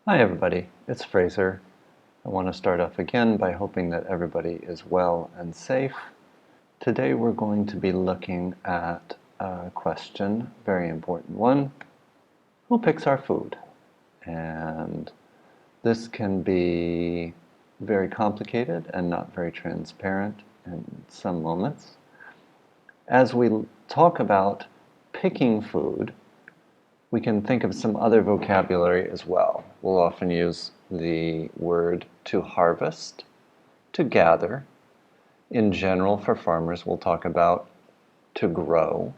Hi everybody, it's Fraser. I want to start off again by hoping that everybody is well and safe. Today we're going to be looking at a question, very important one. Who picks our food? And this can be very complicated and not very transparent in some moments. As we talk about picking food, we can think of some other vocabulary as well. We'll often use the word to harvest, to gather. In general, for farmers, we'll talk about to grow.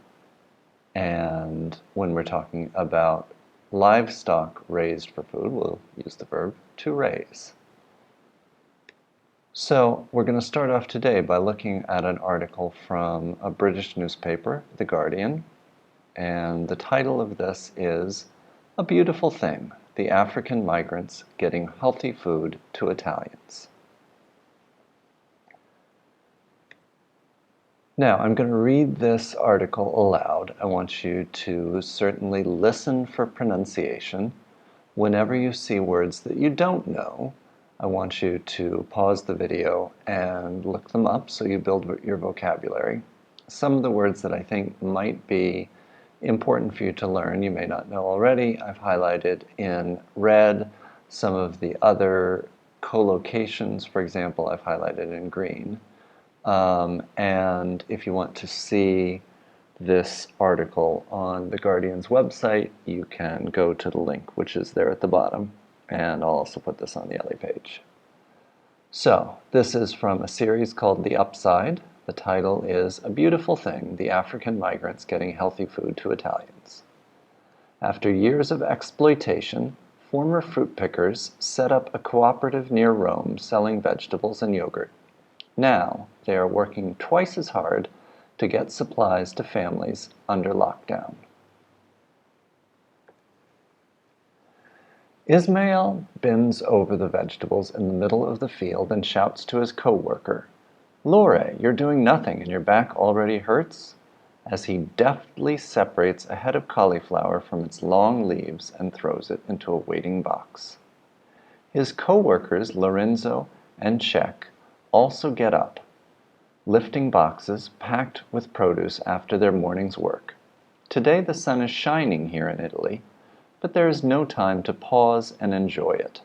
And when we're talking about livestock raised for food, we'll use the verb to raise. So we're going to start off today by looking at an article from a British newspaper, The Guardian. And the title of this is A Beautiful Thing, the African Migrants Getting Healthy Food to Italians. Now, I'm going to read this article aloud. I want you to certainly listen for pronunciation. Whenever you see words that you don't know, I want you to pause the video and look them up so you build your vocabulary. Some of the words that I think might be important for you to learn, you may not know already, I've highlighted in red. Some of the other collocations, for example, I've highlighted in green. And if you want to see this article on The Guardian's website, you can go to the link, which is there at the bottom. And I'll also put this on the LA page. So, this is from a series called The Upside. The title is A Beautiful Thing, the African Migrants Getting Healthy Food to Italians. After years of exploitation, former fruit pickers set up a cooperative near Rome selling vegetables and yogurt. Now, they are working twice as hard to get supplies to families under lockdown. Ismail bends over the vegetables in the middle of the field and shouts to his co-worker, "Lore, you're doing nothing and your back already hurts?" as he deftly separates a head of cauliflower from its long leaves and throws it into a waiting box. His co-workers, Lorenzo and Cech, also get up, lifting boxes packed with produce after their morning's work. Today the sun is shining here in Italy, but there is no time to pause and enjoy it.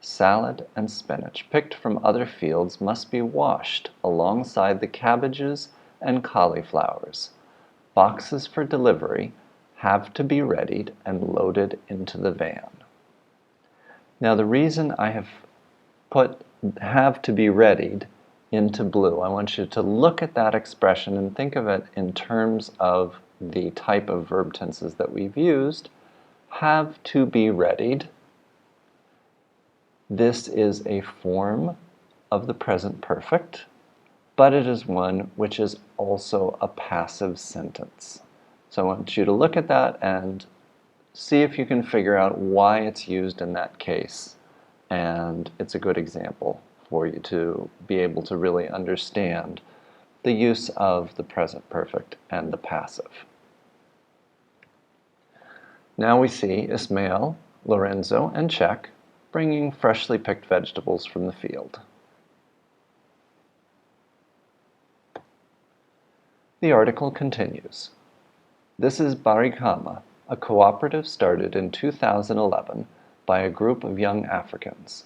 Salad and spinach picked from other fields must be washed alongside the cabbages and cauliflowers. Boxes for delivery have to be readied and loaded into the van. Now the reason I have put have to be readied into blue, I want you to look at that expression and think of it in terms of the type of verb tenses that we've used. Have to be readied. This is a form of the present perfect, but it is one which is also a passive sentence. So I want you to look at that and see if you can figure out why it's used in that case. And it's a good example for you to be able to really understand the use of the present perfect and the passive. Now we see Ismail, Lorenzo, and Cech bringing freshly picked vegetables from the field. The article continues. This is Barikama, a cooperative started in 2011 by a group of young Africans.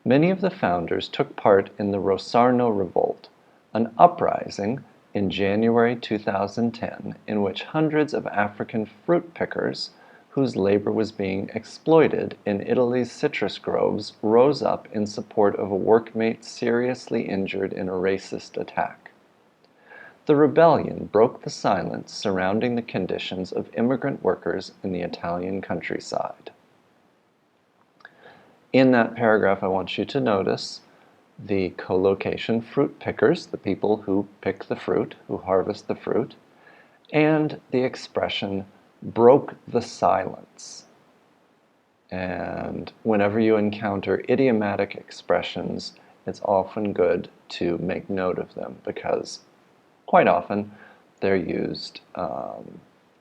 Many of the founders took part in the Rosarno Revolt, an uprising in January 2010 in which hundreds of African fruit pickers whose labor was being exploited in Italy's citrus groves rose up in support of a workmate seriously injured in a racist attack. The rebellion broke the silence surrounding the conditions of immigrant workers in the Italian countryside. In that paragraph, I want you to notice the collocation fruit pickers, the people who pick the fruit, who harvest the fruit, and the expression broke the silence. And whenever you encounter idiomatic expressions, it's often good to make note of them because quite often they're used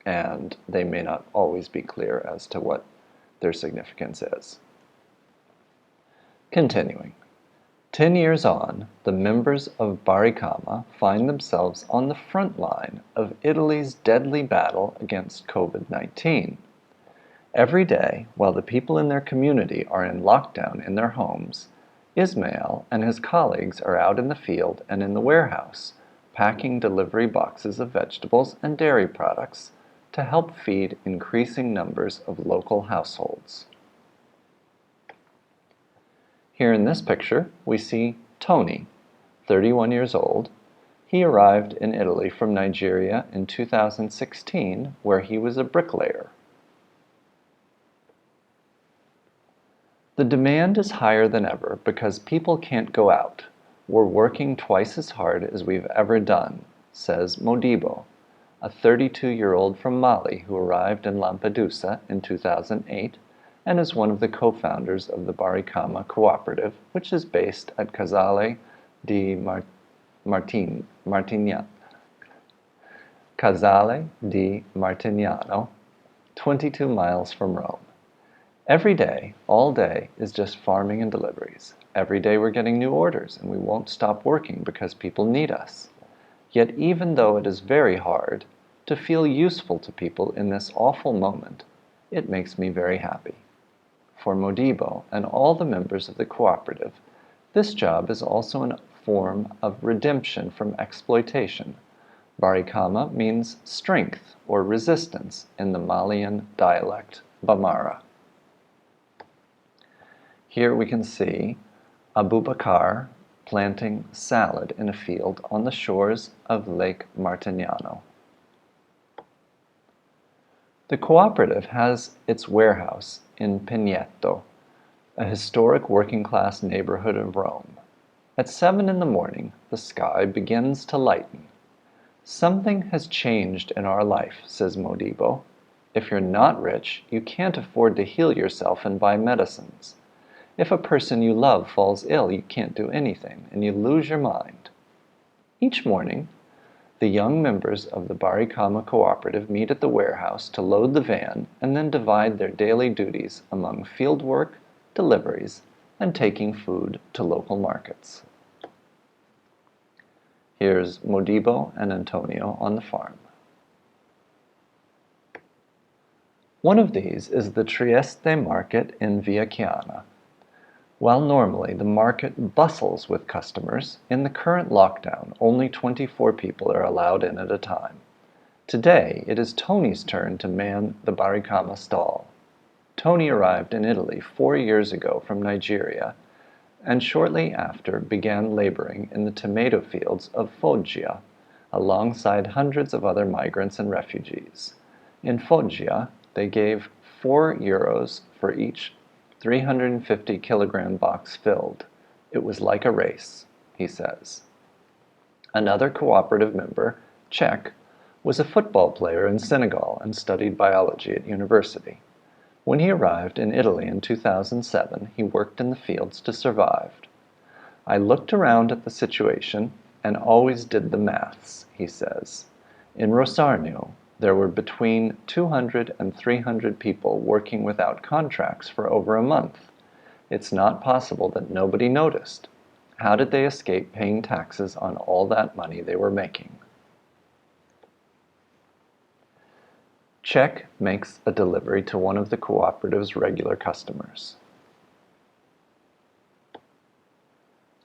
and they may not always be clear as to what their significance is. Continuing. 10 years on, the members of Barikama find themselves on the front line of Italy's deadly battle against COVID-19. Every day, while the people in their community are in lockdown in their homes, Ismail and his colleagues are out in the field and in the warehouse, packing delivery boxes of vegetables and dairy products to help feed increasing numbers of local households. Here in this picture, we see Tony, 31 years old. He arrived in Italy from Nigeria in 2016, where he was a bricklayer. The demand is higher than ever because people can't go out. We're working twice as hard as we've ever done, says Modibo, a 32-year-old from Mali who arrived in Lampedusa in 2008 and is one of the co-founders of the Barikama Cooperative, which is based at Casale di Martignano, 22 miles from Rome. Every day, all day, is just farming and deliveries. Every day we're getting new orders, and we won't stop working because people need us. Yet even though it is very hard to feel useful to people in this awful moment, it makes me very happy. For Modibo and all the members of the cooperative, this job is also a form of redemption from exploitation. Barikama means strength or resistance in the Malian dialect Bamara. Here we can see Abubakar planting salad in a field on the shores of Lake Martignano. The cooperative has its warehouse in Pineto, a historic working-class neighborhood of Rome. At 7 in the morning, the sky begins to lighten. Something has changed in our life, says Modibo. If you're not rich, you can't afford to heal yourself and buy medicines. If a person you love falls ill, you can't do anything, and you lose your mind. Each morning, the young members of the Barikama Cooperative meet at the warehouse to load the van and then divide their daily duties among field work, deliveries, and taking food to local markets. Here's Modibo and Antonio on the farm. One of these is the Trieste market in Via Chiana. While normally the market bustles with customers, in the current lockdown only 24 people are allowed in at a time. Today it is Tony's turn to man the Barikama stall. Tony arrived in Italy 4 years ago from Nigeria and shortly after began laboring in the tomato fields of Foggia alongside hundreds of other migrants and refugees. In Foggia, they gave €4 for each 350-kilogram box filled. It was like a race, he says. Another cooperative member, Czech, was a football player in Senegal and studied biology at university. When he arrived in Italy in 2007, he worked in the fields to survive. I looked around at the situation and always did the maths, he says. In Rosarno, there were between 200 and 300 people working without contracts for over a month. It's not possible that nobody noticed. How did they escape paying taxes on all that money they were making? Czech makes a delivery to one of the cooperative's regular customers.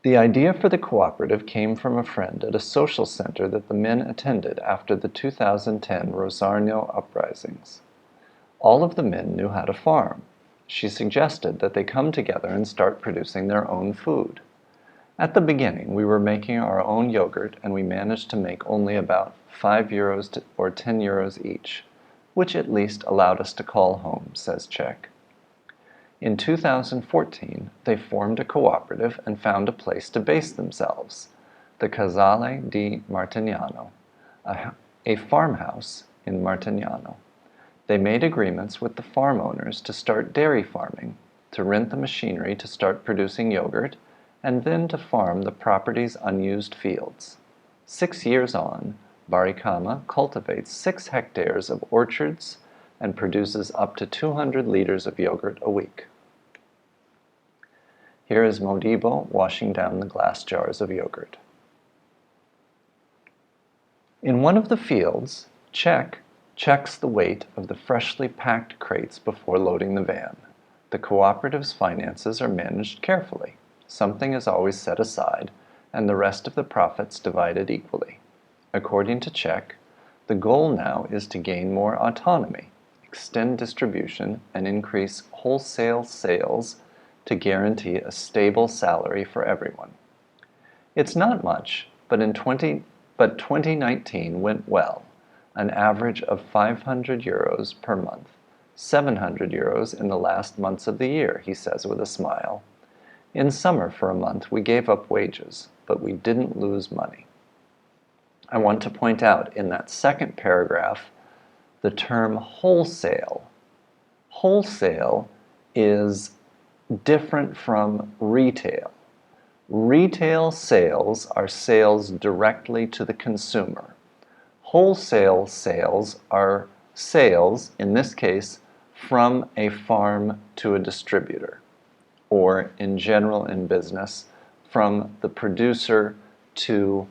The idea for the cooperative came from a friend at a social center that the men attended after the 2010 Rosarno uprisings. All of the men knew how to farm. She suggested that they come together and start producing their own food. At the beginning, we were making our own yogurt and we managed to make only about €5 or €10 each, which at least allowed us to call home, says Czech. In 2014, they formed a cooperative and found a place to base themselves, the Casale di Martignano, a farmhouse in Martignano. They made agreements with the farm owners to start dairy farming, to rent the machinery to start producing yogurt, and then to farm the property's unused fields. 6 years on, Barikama cultivates 6 hectares of orchards and produces up to 200 liters of yogurt a week. Here is Modibo washing down the glass jars of yogurt. In one of the fields, Czech checks the weight of the freshly packed crates before loading the van. The cooperative's finances are managed carefully. Something is always set aside, and the rest of the profits divided equally. According to Czech, the goal now is to gain more autonomy, extend distribution, and increase wholesale sales to guarantee a stable salary for everyone. It's not much, but 2019 went well, an average of 500 euros per month, 700 euros in the last months of the year, he says with a smile. In summer for a month we gave up wages, but we didn't lose money. I want to point out in that second paragraph the term wholesale. Wholesale is different from retail. Retail sales are sales directly to the consumer. Wholesale sales are sales, in this case, from a farm to a distributor, or in general in business, from the producer to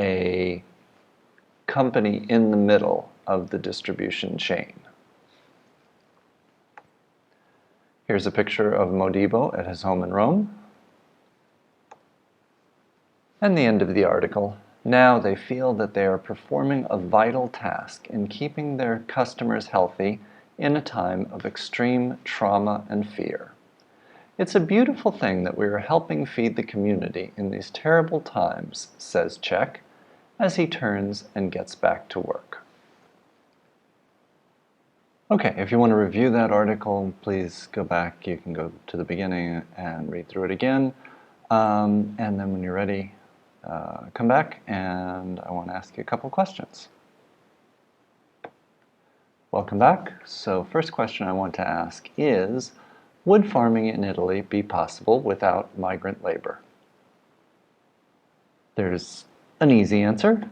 a company in the middle of the distribution chain. Here's a picture of Modibo at his home in Rome. And the end of the article. Now they feel that they are performing a vital task in keeping their customers healthy in a time of extreme trauma and fear. It's a beautiful thing that we are helping feed the community in these terrible times, says Czech, as he turns and gets back to work. Okay, if you want to review that article, please go back. You can go to the beginning and read through it again. And then when you're ready, come back and I want to ask you a couple questions. Welcome back. So first question I want to ask is, would farming in Italy be possible without migrant labor? There's an easy answer,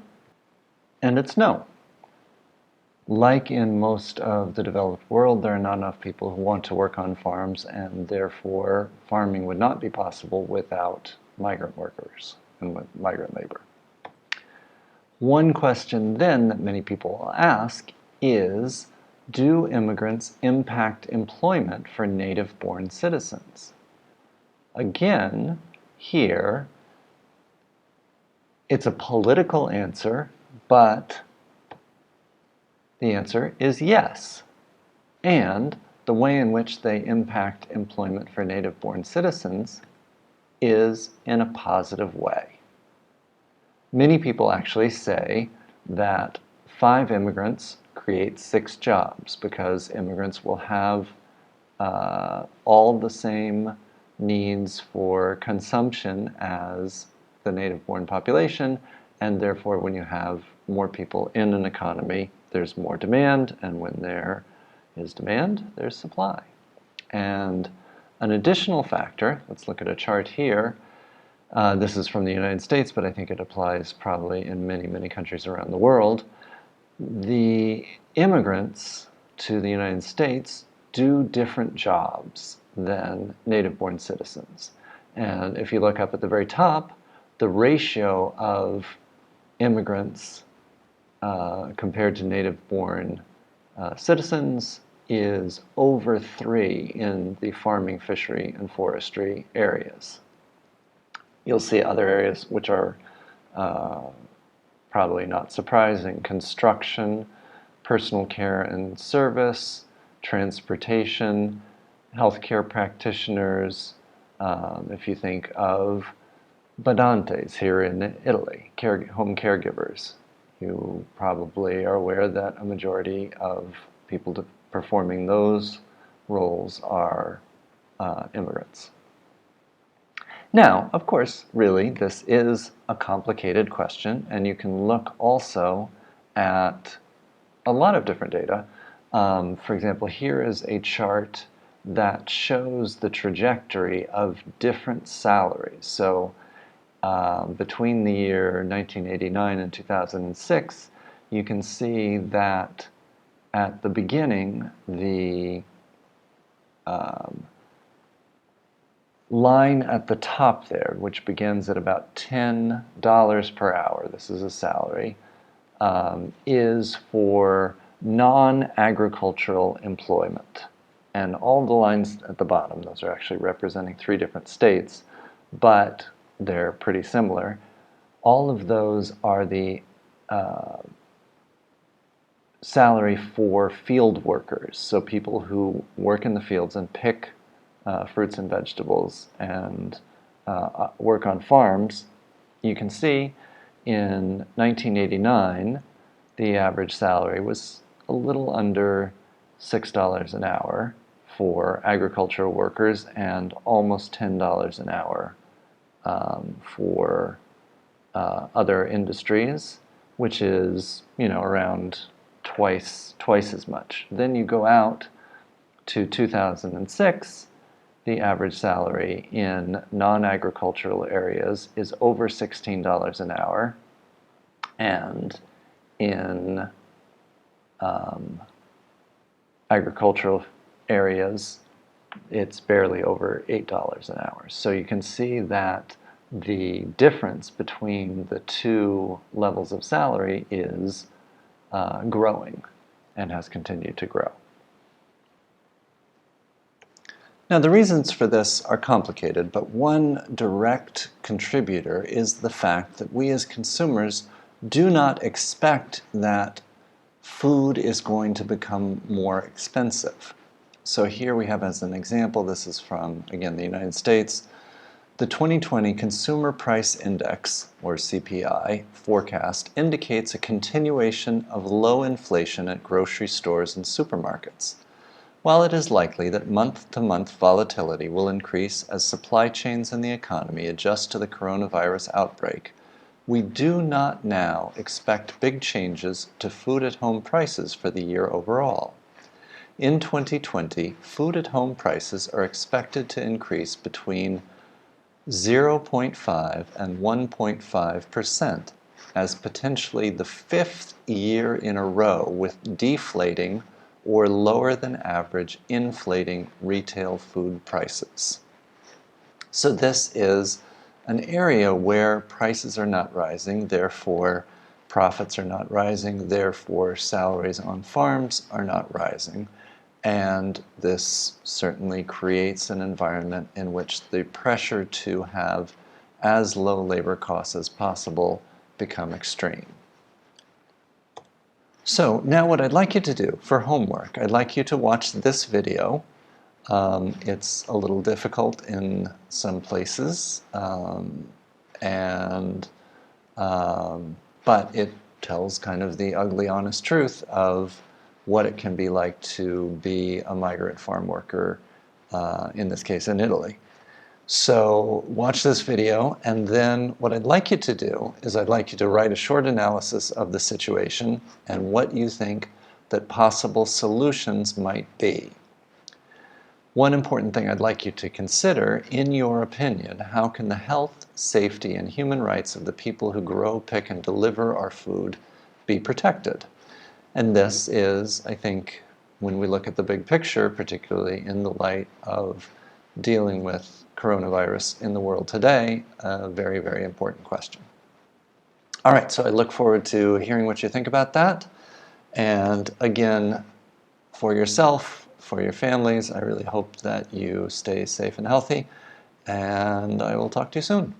and it's no. Like in most of the developed world, there are not enough people who want to work on farms, and therefore farming would not be possible without migrant workers and with migrant labor. One question then that many people will ask is, do immigrants impact employment for native-born citizens? Again, here, it's a political answer, but the answer is yes. And the way in which they impact employment for native-born citizens is in a positive way. Many people actually say that 5 immigrants create 6 jobs because immigrants will have all the same needs for consumption as the native-born population, and therefore when you have more people in an economy, there's more demand, and when there is demand, there's supply. And an additional factor, let's look at a chart here. This is from the United States, but I think it applies probably in many, many countries around the world. The immigrants to the United States do different jobs than native-born citizens. And if you look up at the very top, the ratio of immigrants compared to native-born citizens is over 3 in the farming, fishery, and forestry areas. You'll see other areas which are probably not surprising: construction, personal care and service, transportation, healthcare practitioners. If you think of badantes here in Italy, home caregivers, you probably are aware that a majority of people performing those roles are immigrants. Now, of course, really, this is a complicated question, and you can look also at a lot of different data. For example, here is a chart that shows the trajectory of different salaries. So between the year 1989 and 2006, you can see that at the beginning, the line at the top there, which begins at about $10 per hour, this is a salary, is for non-agricultural employment. And all the lines at the bottom, those are actually representing 3 different states, but they're pretty similar. All of those are the salary for field workers, so people who work in the fields and pick fruits and vegetables and work on farms. You can see in 1989, the average salary was a little under $6 an hour for agricultural workers and almost $10 an hour for other industries, which is, around twice as much. Then you go out to 2006, the average salary in non-agricultural areas is over $16 an hour, and in agricultural areas, it's barely over $8 an hour. So you can see that the difference between the 2 levels of salary is growing and has continued to grow. Now, the reasons for this are complicated, but one direct contributor is the fact that we as consumers do not expect that food is going to become more expensive. So here we have as an example, this is from, again, the United States, the 2020 Consumer Price Index, or CPI, forecast indicates a continuation of low inflation at grocery stores and supermarkets. While it is likely that month-to-month volatility will increase as supply chains and the economy adjust to the coronavirus outbreak, we do not now expect big changes to food-at-home prices for the year overall. In 2020, food-at-home prices are expected to increase between 0.5 and 1.5%, as potentially the 5th year in a row with deflating or lower than average inflating retail food prices. So this is an area where prices are not rising, therefore profits are not rising, therefore salaries on farms are not rising. And this certainly creates an environment in which the pressure to have as low labor costs as possible become extreme. So now what I'd like you to do for homework, I'd like you to watch this video. It's a little difficult in some places, but it tells kind of the ugly, honest truth of what it can be like to be a migrant farm worker, in this case in Italy. So watch this video, and then what I'd like you to do is I'd like you to write a short analysis of the situation and what you think that possible solutions might be. One important thing I'd like you to consider, in your opinion, how can the health, safety, and human rights of the people who grow, pick, and deliver our food be protected? And this is, I think, when we look at the big picture, particularly in the light of dealing with coronavirus in the world today, a very, very important question. All right, so I look forward to hearing what you think about that. And again, for yourself, for your families, I really hope that you stay safe and healthy, and I will talk to you soon.